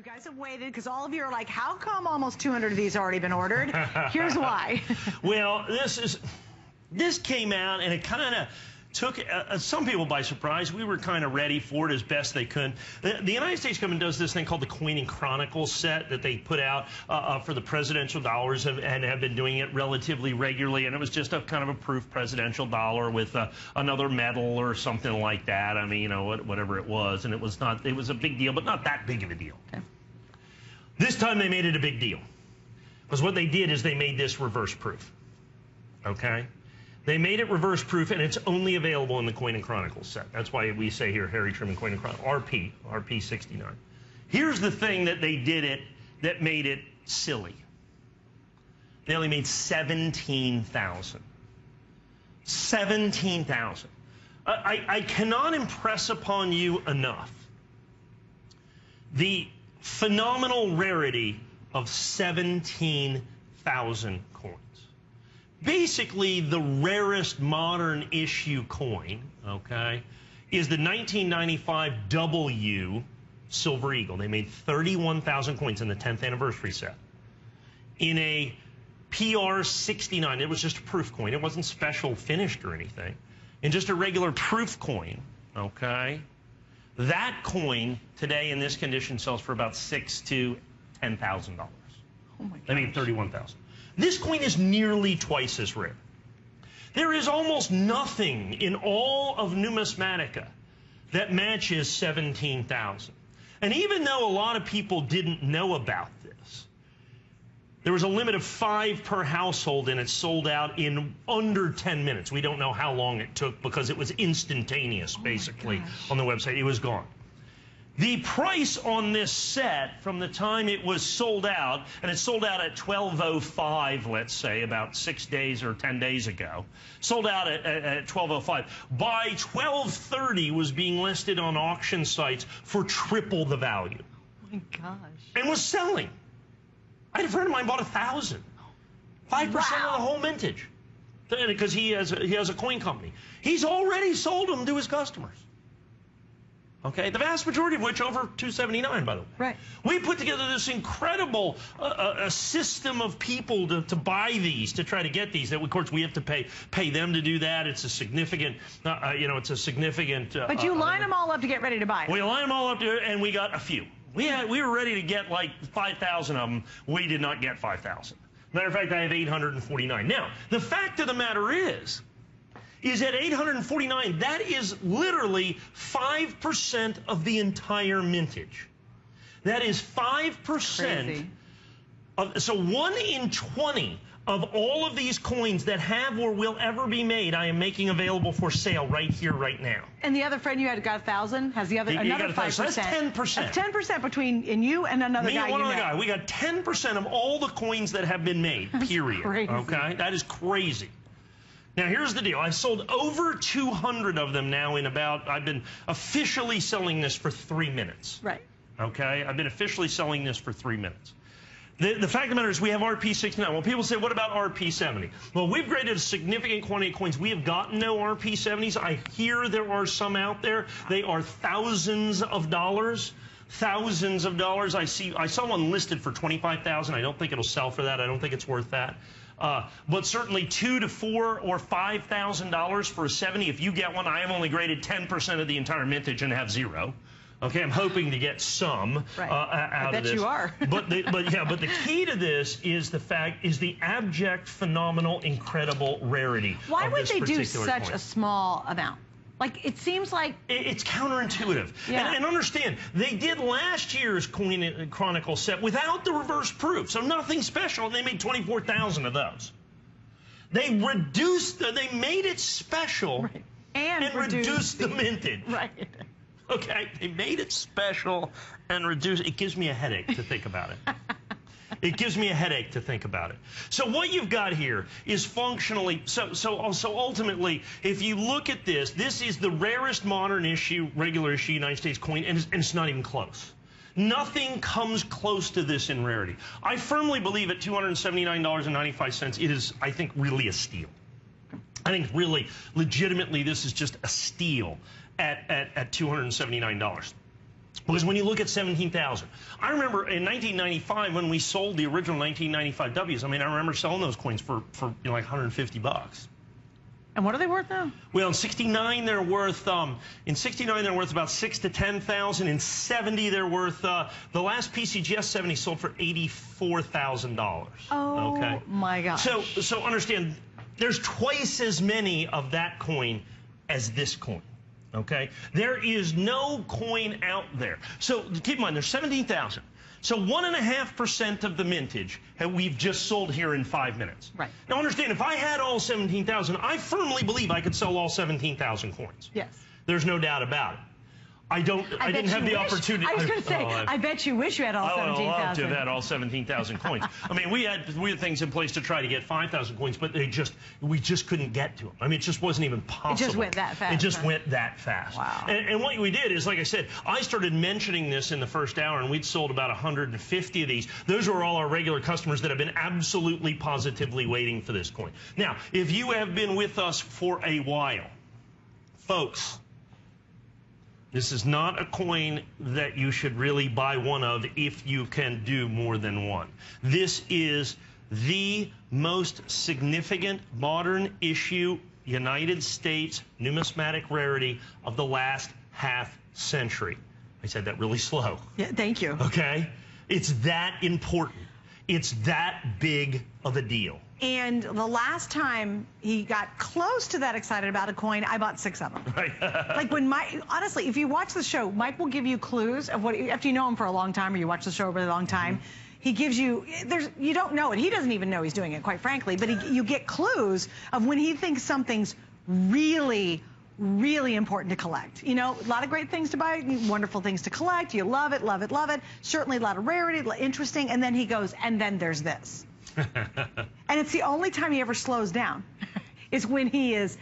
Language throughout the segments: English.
You guys have waited because all of you are like, how come almost 200 of these already been ordered? Here's why. Well, this came out and it kind of took some people by surprise. We were kind of ready for it as best they could. The United States government does this thing called the Coin and Chronicle set that they put out for the presidential dollars and have been doing it relatively regularly. And it was just a kind of a proof presidential dollar with another medal or something like that. I mean, you know, whatever it was. And it was a big deal, but not that big of a deal. Okay. This time they made it a big deal. Because what they did is they made this reverse proof. Okay? They made it reverse proof, and it's only available in the Coin and Chronicle set. That's why we say here, Harry Truman Coin and Chronicle, RP69. Here's the thing that they did that made it silly. They only made 17,000. 17,000. I cannot impress upon you enough the phenomenal rarity of 17,000 coins. Basically, the rarest modern issue coin, okay, is the 1995 W Silver Eagle. They made 31,000 coins in the 10th anniversary set. In a PR69, it was just a proof coin. It wasn't special finished or anything. In just a regular proof coin, okay, that coin today in this condition sells for about $6,000 to $10,000. Oh my gosh. I mean, 31,000. This coin is nearly twice as rare. There is almost nothing in all of numismatica that matches 17,000. And even though a lot of people didn't know about this, there was a limit of 5 per household, and it sold out in under 10 minutes. We don't know how long it took because it was instantaneous, basically, on the website. It was gone. The price on this set from the time it was sold out, and it sold out at 12:05, let's say, about 6 days or 10 days ago, sold out at 12:05. By 12:30 was being listed on auction sites for triple the value. Oh my gosh. And was selling. I had a friend of mine bought 1,000. 5% of the whole mintage. Because he has a coin company. He's already sold them to his customers. Okay, the vast majority of which over $279, by the way. Right. We put together this incredible a system of people to buy these, to try to get these. That of course we have to pay them to do that. It's a significant, it's a significant. But you line them all up to get ready to buy it. We line them all up and we got a few. We were ready to get like 5,000 of them. We did not get 5,000. Matter of fact, I have 849. Now, the fact of the matter is at 849, that is literally 5% of the entire mintage. That is 5%. So 1 in 20 of all of these coins that have or will ever be made, I am making available for sale right here, right now. And the other friend you had got 1,000 has the other another 5%. So that's 10%. That's 10% between you and another guy. Me and one other guy. We got 10% of all the coins that have been made. Period. Crazy. Okay, that is crazy. Now, here's the deal. I sold over 200 of them now in about, I've been officially selling this for 3 minutes. Right. Okay? I've been officially selling this for 3 minutes. The fact of the matter is we have RP69. Well, people say, what about RP70? Well, we've graded a significant quantity of coins. We have gotten no RP70s. I hear there are some out there. They are thousands of dollars. Thousands of dollars. I saw one listed for $25,000. I don't think it'll sell for that. I don't think it's worth that. But certainly $2,000 to $4,000 or $5,000 for a 70. If you get one, I have only graded 10% of the entire mintage and have 0. Okay, I'm hoping to get some out of this. I bet you are. but the key to this is the abject, phenomenal, incredible rarity. Why would they do such coin. a small amount? Like, it seems like... It's counterintuitive. Yeah. And understand, they did last year's Coin and Chronicle set without the reverse proof, so nothing special, and they made 24,000 of those. They made it special and reduced the mintage. Right. Okay, they made it special and reduced. It gives me a headache to think about it. It gives me a headache to think about it. So what you've got here is functionally, so ultimately, if you look at this, this is the rarest modern issue, regular issue United States coin, and it's not even close. Nothing comes close to this in rarity. I firmly believe at $279.95, it is, I think, really a steal. I think really, legitimately, this is just a steal at $279. Because when you look at 17,000, I remember in 1995 when we sold the original 1995 W's. I mean, I remember selling those coins for like $150. And what are they worth now? Well, in 69 they're worth about 6,000 to 10,000. In 70 they're worth the last PCGS 70 sold for $84,000. Oh, okay? My gosh. So understand, there's twice as many of that coin as this coin. Okay? There is no coin out there. So keep in mind, there's 17,000. So 1.5% of the mintage we've just sold here in 5 minutes. Right. Now understand, if I had all 17,000, I firmly believe I could sell all 17,000 coins. Yes. There's no doubt about it. I didn't have the opportunity. I was going to say, I bet you wish you had all 17,000. I would love to have had all 17,000 coins. I mean, we had things in place to try to get 5,000 coins, but we just couldn't get to them. I mean, it just wasn't even possible. It just went that fast. It just went that fast. Wow. And what we did is, like I said, I started mentioning this in the first hour, and we'd sold about 150 of these. Those were all our regular customers that have been absolutely positively waiting for this coin. Now, if you have been with us for a while, folks, this is not a coin that you should really buy one of if you can do more than one. This is the most significant modern issue United States numismatic rarity of the last half century. I said that really slow. Yeah, thank you. Okay? It's that important. It's that big of a deal. And the last time he got close to that excited about a coin, I bought 6 of them. Right. Like when Mike, honestly, if you watch the show, Mike will give you clues of what, after you know him for a long time or you watch the show over a long time, he gives you, you don't know it. He doesn't even know he's doing it, quite frankly, but you get clues of when he thinks something's really important to collect. You know, a lot of great things to buy, wonderful things to collect. You love it, love it, love it. Certainly a lot of rarity, interesting. And then he goes, and then there's this. And it's the only time he ever slows down is when he is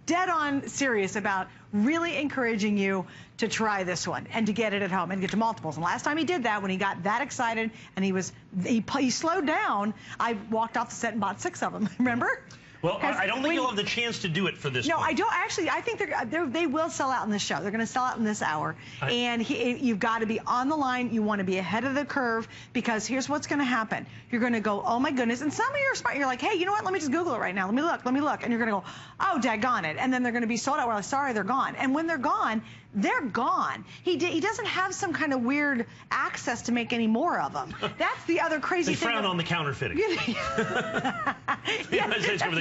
dead on serious about really encouraging you to try this one and to get it at home and get to multiples. And last time he did that, when he got that excited and he slowed down, I walked off the set and bought 6 of them. Remember? Well, I don't think you'll have the chance to do it for this. No, point. I don't. Actually, I think they will sell out in this show. They're going to sell out in this hour. And you've got to be on the line. You want to be ahead of the curve, because here's what's going to happen. You're going to go, oh, my goodness. And some of you are smart. You're like, hey, you know what? Let me just Google it right now. Let me look. And you're going to go, oh, daggone it. And then they're going to be sold out. We're like, sorry, they're gone. And when they're gone, they're gone. He doesn't have some kind of weird access to make any more of them. That's the other crazy thing. They frown on the counterfeiting. They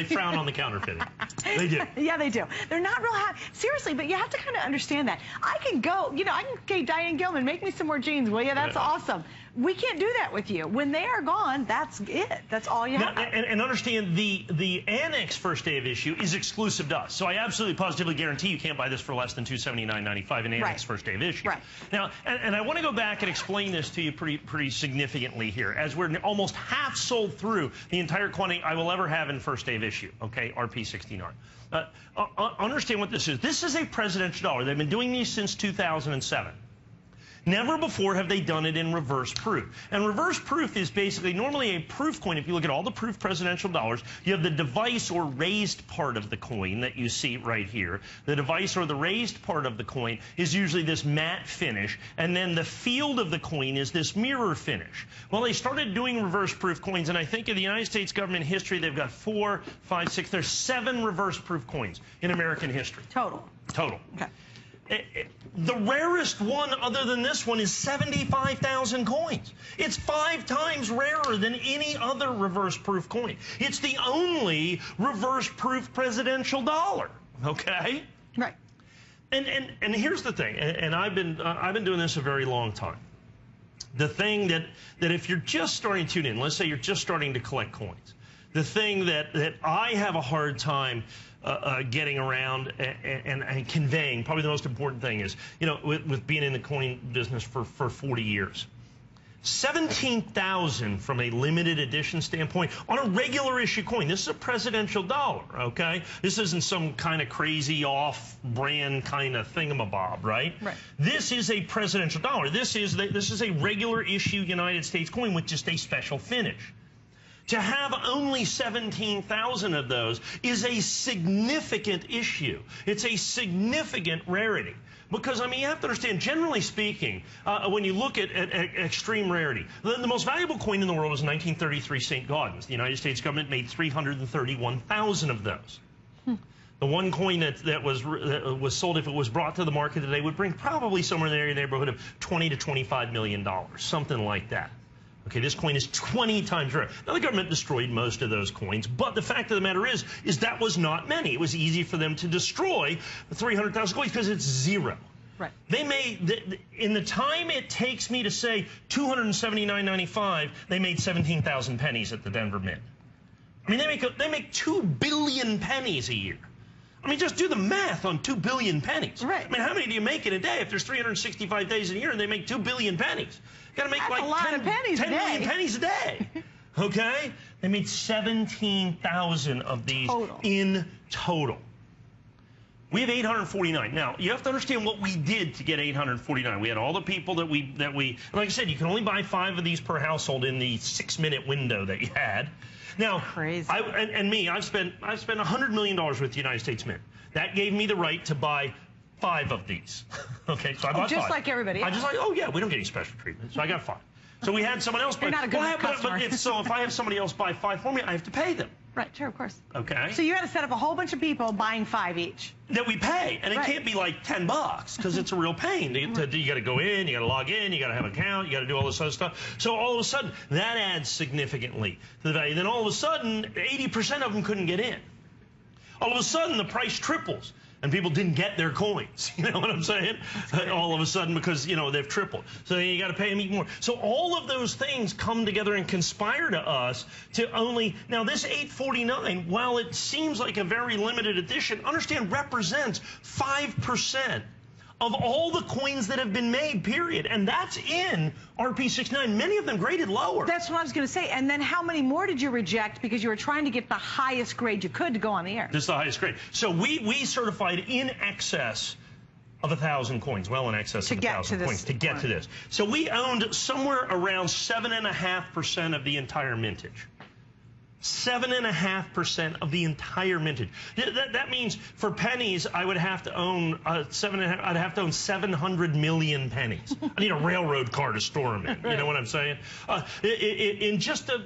frown on the counterfeiting. They do. Yeah, they do. They're not real happy. Seriously, but you have to kind of understand that. I can go, okay, Diane Gilman, make me some more jeans, will you? That's awesome. We can't do that with you. When they are gone, that's it. That's all you have. And understand, the ANACS first day of issue is exclusive to us. So I absolutely positively guarantee you can't buy this for less than $279.95 in ANACS first day of issue. Right. Now, and I want to go back and explain this to you pretty significantly here, as we're almost half sold through the entire quantity I will ever have in first day of issue, okay, RP69. Understand what this is. This is a presidential dollar. They've been doing these since 2007. Never before have they done it in reverse proof. And reverse proof is basically normally a proof coin. If you look at all the proof presidential dollars, you have the device or raised part of the coin that you see right here. The device or the raised part of the coin is usually this matte finish, and then the field of the coin is this mirror finish. Well, they started doing reverse proof coins, and I think in the United States government history, they've got 4, 5, 6, there's 7 reverse proof coins in American history. Total. Okay. The rarest one other than this one is 75,000 coins. It's 5 times rarer than any other reverse proof coin. It's the only reverse proof presidential dollar, okay? Right. And here's the thing, and I've been doing this a very long time. The thing that if you're just starting to tune in, let's say you're just starting to collect coins, the thing that I have a hard time getting around and conveying, probably the most important thing is, with being in the coin business for 40 years, 17,000 from a limited edition standpoint on a regular issue coin. This is a presidential dollar, okay? This isn't some kind of crazy off-brand kind of thingamabob, right? Right. This is a presidential dollar. This is a regular issue United States coin with just a special finish. To have only 17,000 of those is a significant issue. It's a significant rarity. Because, I mean, you have to understand, generally speaking, when you look at extreme rarity, the most valuable coin in the world was 1933 St. Gaudens. The United States government made 331,000 of those. The one coin that was sold, if it was brought to the market today, would bring probably somewhere in the neighborhood of $20 to $25 million, something like that. Okay, this coin is 20 times rare. Now, the government destroyed most of those coins, but the fact of the matter is that was not many. It was easy for them to destroy the 300,000 coins because it's zero. Right. They made, in the time it takes me to say $279.95, they made 17,000 pennies at the Denver Mint. I mean, they make 2 billion pennies a year. I mean, just do the math on 2 billion pennies. Right. I mean, how many do you make in a day? If there's 365 days in a year and they make 2 billion pennies, you got to make That's like a lot 10 of pennies 10 a day. million pennies a day. Okay? They made 17,000 of these in total. We have 849. Now, you have to understand what we did to get 849. We had all the people that we like I said, you can only buy 5 of these per household in the 6-minute window that you had. Now, crazy. I've spent $100 million with the United States Mint. That gave me the right to buy 5 of these. Okay, so I bought 5. Just like everybody else. I just like, oh yeah, we don't get any special treatment, so I got 5. So we had someone else buy. You're not a good customer. If I have somebody else buy 5 for me, I have to pay them. Right, sure, of course. Okay. So you had to set up a whole bunch of people buying 5 each. That we pay, and it can't be like $10 because it's a real pain. You got to go in, you got to log in, you got to have an account, you got to do all this other stuff. So all of a sudden, that adds significantly to the value. Then all of a sudden, 80% of them couldn't get in. All of a sudden, the price triples. And people didn't get their coins. You know what I'm saying? All of a sudden, because, you know, they've tripled. So you got to pay them even more. So all of those things come together and conspire to us to only... Now, this 849, while it seems like a very limited edition, understand, represents 5% of all the coins that have been made, period. And that's in RP69. Many of them graded lower. That's what I was going to say. And then how many more did you reject because you were trying to get the highest grade you could to go on the air? This is the highest grade. So we certified in excess of 1,000 coins, well in excess of 1,000 coins to get to this. So we owned somewhere around 7.5% of the entire mintage. 7.5% of the entire mintage. That means for pennies, I would have to own I'd have to own 700 million pennies. I need a railroad car to store them in. You know what I'm saying? In just a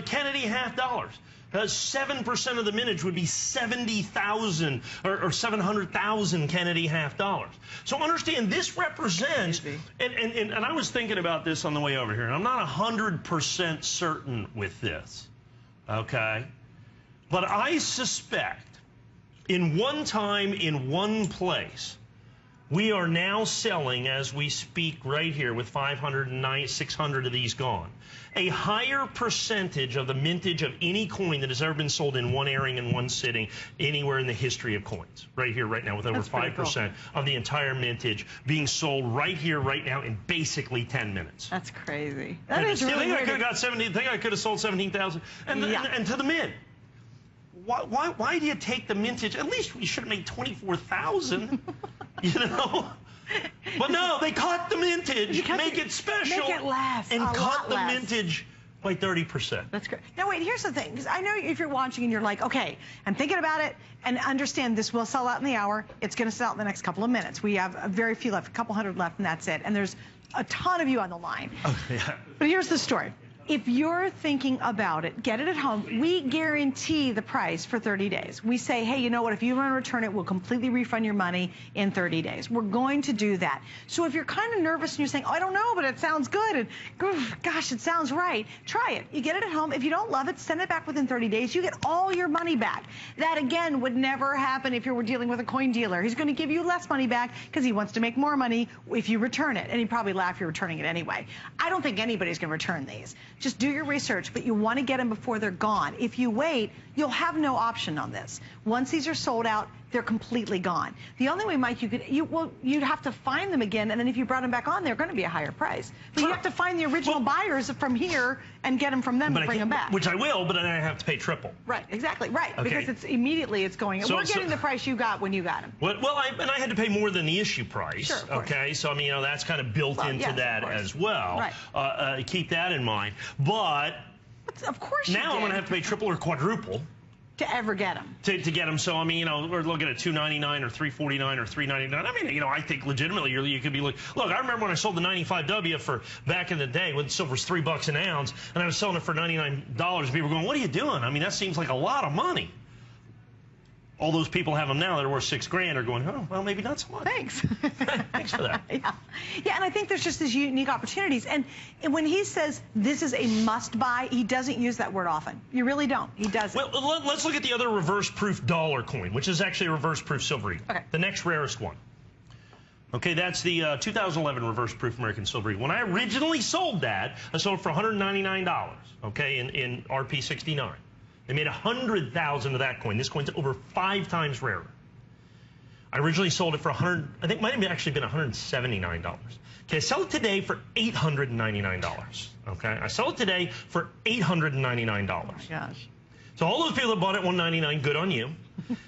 Kennedy $50. 7% of the mintage would be 70,000 or 700,000 Kennedy $50. So understand, this represents, and I was thinking about this on the way over here, and I'm not 100% certain with this. Okay, but I suspect in one time, in one place, we are now selling, as we speak right here with 600 of these gone, a higher percentage of the mintage of any coin that has ever been sold in one airing in one sitting anywhere in the history of coins. Right here, right now, with over 5% of the entire mintage being sold right here, right now, in basically 10 minutes. That's crazy. That is really weird. I could have sold 17,000. And to the mint. Why do you take the mintage? At least we should have made 24,000. You know? But no, they cut the mintage, make it special, make it last, and cut the mintage by 30%. That's great. Now wait, here's the thing, because I know if you're watching and you're like, okay, I'm thinking about it, and understand this will sell out in the hour. It's going to sell out in the next couple of minutes. We have very few left, a couple hundred left, and that's it. And there's a ton of you on the line. Oh, yeah. But here's the story. If you're thinking about it, get it at home. We guarantee the price for 30 days. We say, hey, you know what? If you want to return it, we'll completely refund your money in 30 days. We're going to do that. So if you're kind of nervous and you're saying, oh, I don't know, but it sounds good, and gosh, it sounds right, try it. You get it at home. If you don't love it, send it back within 30 days. You get all your money back. That, again, would never happen if you were dealing with a coin dealer. He's going to give you less money back because he wants to make more money if you return it. And he'd probably laugh if you're returning it anyway. I don't think anybody's going to return these. Just do your research, but you want to get them before they're gone. If you wait, you'll have no option on this. Once these are sold out, they're completely gone. The only way, Mike, you'd have to find them again, and then if you brought them back on, they're going to be a higher price. But you have to find the original buyers from here and get them from them and bring them back. Which I will, but then I have to pay triple. Right, exactly, right. Okay. Because it's going. So, we're getting the price you got when you got them. Well, and I had to pay more than the issue price. Sure, of course. Okay, so I mean, that's kind of built into that as well. Right. Keep that in mind. But of course now I'm going to have to pay triple or quadruple. to ever get them. To get them. So, I mean, you know, we're looking at $2.99 or $3.49 or $3.99. I mean, you know, I think legitimately you could be look, I remember when I sold the 95W for back in the day when silver's $3 an ounce, and I was selling it for $99. People were going, what are you doing? I mean, that seems like a lot of money. All those people have them now that are worth $6 grand are going, oh, well, maybe not so much. Thanks. Thanks for that. Yeah, and I think there's just these unique opportunities. And when he says this is a must buy, he doesn't use that word often. You really don't. He doesn't. Well, let's look at the other reverse proof dollar coin, which is actually a reverse proof silver eagle. Okay. The next rarest one. Okay, that's the 2011 reverse proof American silver eagle. When I originally sold that, I sold it for $199, okay, in RP69. They made 100,000 of that coin. This coin's over 5 times rarer. I originally sold it for I think it might have actually been $179. Okay, I sell it today for $899. Okay, I sell it today for $899. Oh my gosh. So all those people that bought it at $199, good on you.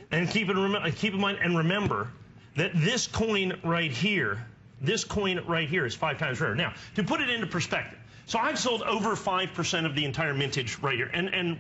And keep in mind and remember that this coin right here is 5 times rarer. Now, to put it into perspective. So I've sold over 5% of the entire mintage right here, and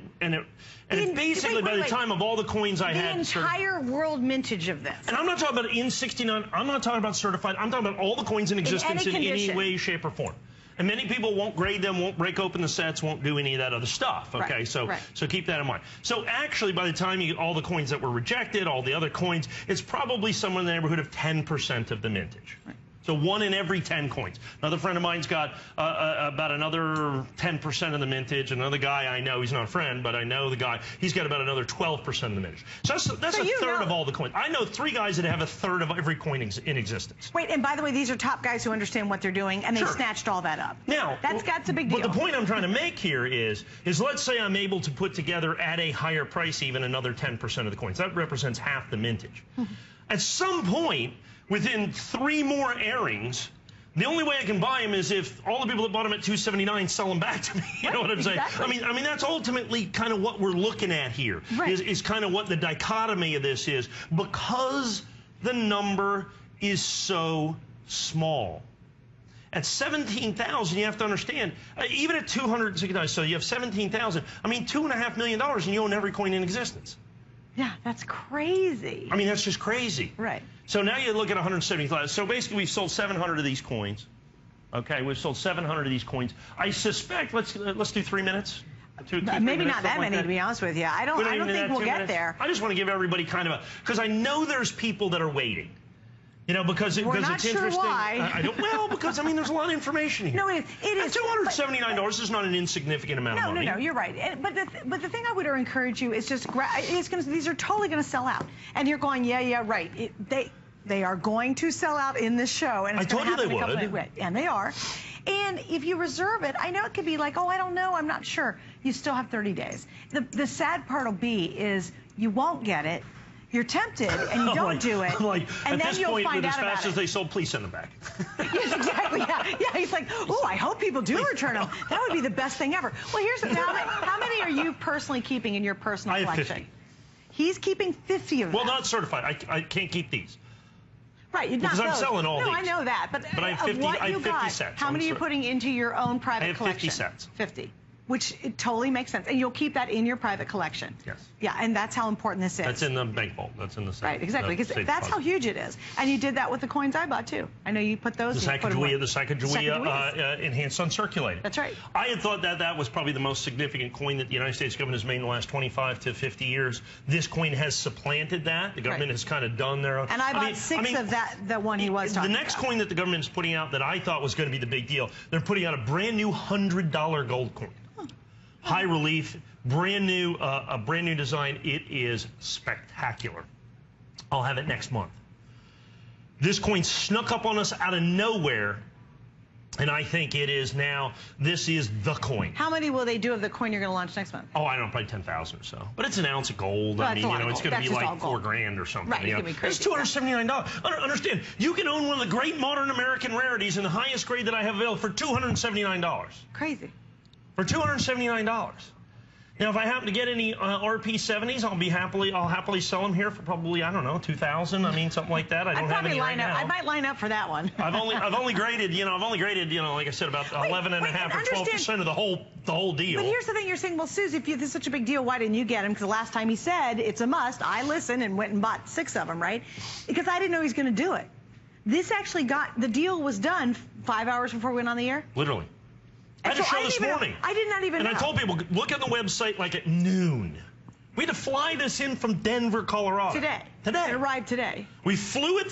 basically by the time of all the coins I had, the entire world mintage of this. And I'm not talking about in 69. I'm not talking about certified. I'm talking about all the coins in existence in any way, shape, or form. And many people won't grade them, won't break open the sets, won't do any of that other stuff. Okay, right, so right. So keep that in mind. So actually, by the time you get all the coins that were rejected, all the other coins, it's probably somewhere in the neighborhood of 10% of the mintage. Right. So 1 in every 10 coins. Another friend of mine's got about another 10% of the mintage. Another guy I know, he's not a friend, but I know the guy, he's got about another 12% of the mintage. So that's a third of all the coins. I know 3 guys that have a third of every coin in existence. Wait, and by the way, these are top guys who understand what they're doing, and they snatched all that up. Now, that's a big deal. But the point I'm trying to make here is let's say I'm able to put together at a higher price even another 10% of the coins. That represents half the mintage. At some point, within 3 more airings, the only way I can buy them is if all the people that bought them at $279 sell them back to me. You know what I'm saying? I mean that's ultimately kind of what we're looking at here. Right. Is kind of what the dichotomy of this is, because the number is so small. At 17,000, you have to understand, even at $269, so you have 17,000. I mean, $2.5 million, and you own every coin in existence. Yeah, that's crazy. I mean, that's just crazy. Right. So now you look at 175. So basically, we've sold 700 of these coins. Okay, we've sold 700 of these coins. I suspect, let's do 3 minutes. Maybe not that many, to be honest with you. I don't think we'll get there. I just want to give everybody kind of because I know there's people that are waiting. You know, because it's interesting. We're not sure why. I don't, well, because I mean, there's a lot of information here. No, it is. $279 is not an insignificant amount of money. No, you're right. But the thing I would encourage you is just these are totally going to sell out, and you're going, yeah, right. They are going to sell out in this show, and it's going to happen in a couple of weeks. And they are. And if you reserve it, I know it could be like, oh, I don't know, I'm not sure. You still have 30 days. The sad part will be is you won't get it. You're tempted, and you don't do it. And then you'll find out about it. As fast as they sold, please send them back. Yes, exactly. Yeah. He's like, oh, I hope people do return them. That would be the best thing ever. Well, here's how many are you personally keeping in your personal collection? I have 50. He's keeping 50 of them. Well, not certified. I can't keep these. Right, because I'm selling all these. No, I know that, but I have 50, what I have you 50 got, sets. how many are you putting into your own private collection? I have 50 sets. 50. Which it totally makes sense. And you'll keep that in your private collection. Yes. Yeah, and that's how important this is. That's in the bank vault. That's in the safe. Right, exactly. Because that's how huge it is. And you did that with the coins I bought, too. I know you put those in. The Sacagawea enhanced uncirculated. That's right. I had thought that was probably the most significant coin that the United States government has made in the last 25 to 50 years. This coin has supplanted that. The government has kind of done their own. And I bought 6 of the one he was talking about. The next coin that the government is putting out that I thought was going to be the big deal, they're putting out a brand new $100 gold coin. High relief, brand new, a brand new design. It is spectacular. I'll have it next month. This coin snuck up on us out of nowhere, and I think it is now. This is the coin. How many will they do of the coin you're going to launch next month? Oh, I don't know, probably 10,000 or so. But it's an ounce of gold. Well, I mean, it's going to be like $4,000 or something. Right, it's $279. Understand? You can own one of the great modern American rarities in the highest grade that I have available for $279. Crazy. For $279. Now, if I happen to get any RP70s, I'll happily sell them here for probably, I don't know, 2,000. I mean, something like that. I don't have any right now. I might line up for that one. I've only graded, like I said, about 11.5 or 12% of the whole deal. But here's the thing: you're saying, well, Suze, if this is such a big deal, why didn't you get him? Because the last time he said it's a must, I listened and went and bought 6 of them, right? Because I didn't know he was going to do it. This actually the deal was done 5 hours before we went on the air. Literally. I had a show this morning. I did not even know. And I told people, look at the website like at noon. We had to fly this in from Denver, Colorado. Today. It arrived today. We flew it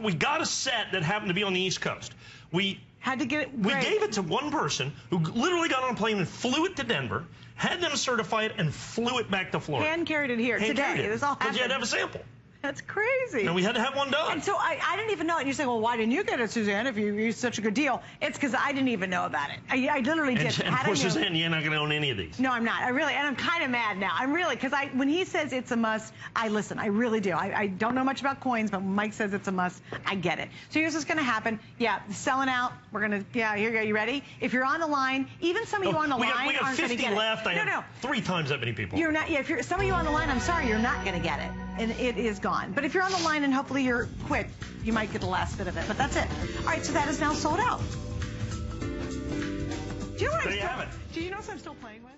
we got a set that happened to be on the East Coast. We had to get it. We gave it to one person who literally got on a plane and flew it to Denver, had them certify it, and flew it back to Florida. Hand carried it here today. This all happened. Because you had to have a sample. That's crazy. And we had to have one done. And so I didn't even know it. And you're saying, well, why didn't you get it, Suzanne, if you such a good deal? It's because I didn't even know about it. I literally didn't. And poor Suzanne, you're not going to own any of these. No, I'm not. And I'm kind of mad now. I'm really, because when he says it's a must, I listen. I really do. I don't know much about coins, but when Mike says it's a must, I get it. So here's what's going to happen. Yeah, selling out. We're going to, here you go. You ready? If you're on the line, even some of you on the line we got aren't going to 50 get left. it. I have 3 times that many people. You're not. Yeah, if some of you on the line, I'm sorry, you're not going to get it. And it is gone. But if you're on the line and hopefully you're quick, you might get the last bit of it. But that's it. All right, so that is now sold out. Do you know what There you have it. Do you know what I'm still playing with?